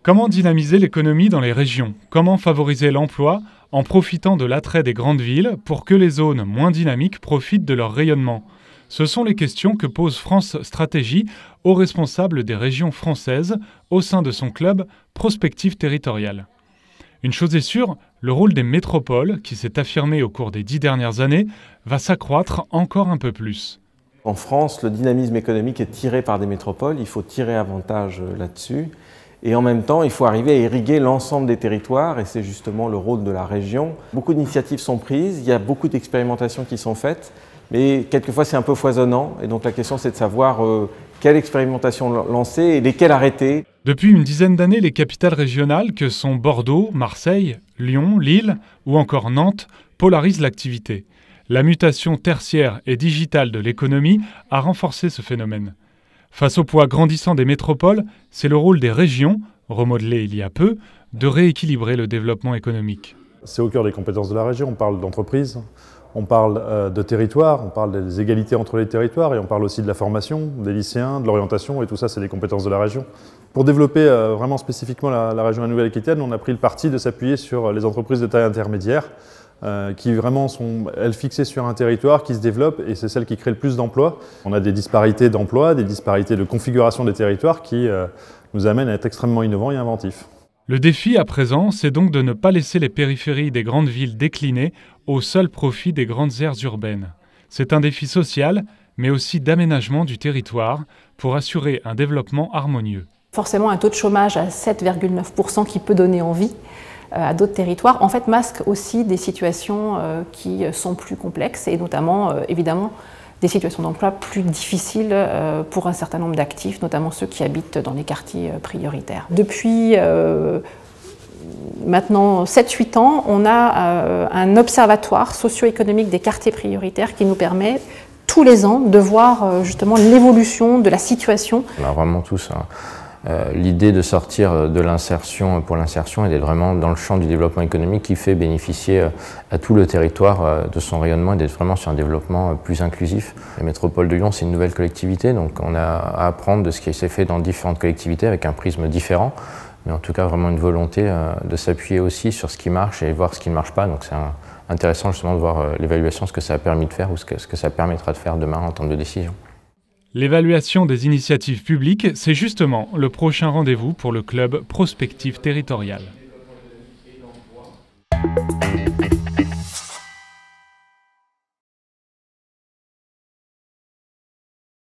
Comment dynamiser l'économie dans les régions? Comment favoriser l'emploi en profitant de l'attrait des grandes villes pour que les zones moins dynamiques profitent de leur rayonnement? Ce sont les questions que pose France Stratégie aux responsables des régions françaises au sein de son club Prospective Territoriale. Une chose est sûre, le rôle des métropoles, qui s'est affirmé au cours des 10 dernières années, va s'accroître encore un peu plus. En France, le dynamisme économique est tiré par des métropoles, il faut tirer avantage là-dessus. Et en même temps, il faut arriver à irriguer l'ensemble des territoires, et c'est justement le rôle de la région. Beaucoup d'initiatives sont prises, il y a beaucoup d'expérimentations qui sont faites, mais quelquefois c'est un peu foisonnant, et donc la question c'est de savoir quelle expérimentation lancer et lesquelles arrêter. Depuis une dizaine d'années, les capitales régionales que sont Bordeaux, Marseille, Lyon, Lille ou encore Nantes polarisent l'activité. La mutation tertiaire et digitale de l'économie a renforcé ce phénomène. Face au poids grandissant des métropoles, c'est le rôle des régions, remodelées il y a peu, de rééquilibrer le développement économique. C'est au cœur des compétences de la région, on parle d'entreprise, on parle de territoire, on parle des égalités entre les territoires et on parle aussi de la formation, des lycéens, de l'orientation et tout ça c'est des compétences de la région. Pour développer vraiment spécifiquement la région de la Nouvelle-Aquitaine, on a pris le parti de s'appuyer sur les entreprises de taille intermédiaire qui vraiment sont, elles, fixées sur un territoire qui se développe et c'est celles qui créent le plus d'emplois. On a des disparités d'emplois, des disparités de configuration des territoires qui nous amènent à être extrêmement innovants et inventifs. Le défi à présent, c'est donc de ne pas laisser les périphéries des grandes villes décliner au seul profit des grandes aires urbaines. C'est un défi social, mais aussi d'aménagement du territoire pour assurer un développement harmonieux. Forcément, un taux de chômage à 7,9% qui peut donner envie à d'autres territoires, en fait, masque aussi des situations qui sont plus complexes et notamment, évidemment, des situations d'emploi plus difficiles pour un certain nombre d'actifs, notamment ceux qui habitent dans les quartiers prioritaires. Depuis maintenant 7-8 ans, on a un observatoire socio-économique des quartiers prioritaires qui nous permet tous les ans de voir justement l'évolution de la situation. On a vraiment tous l'idée de sortir de l'insertion pour l'insertion et d'être vraiment dans le champ du développement économique qui fait bénéficier à tout le territoire de son rayonnement et d'être vraiment sur un développement plus inclusif. La métropole de Lyon, c'est une nouvelle collectivité, donc on a à apprendre de ce qui s'est fait dans différentes collectivités avec un prisme différent, mais en tout cas vraiment une volonté de s'appuyer aussi sur ce qui marche et voir ce qui ne marche pas. Donc c'est intéressant justement de voir l'évaluation, ce que ça a permis de faire ou ce que ça permettra de faire demain en termes de décision. L'évaluation des initiatives publiques, c'est justement le prochain rendez-vous pour le club Prospective Territoriale.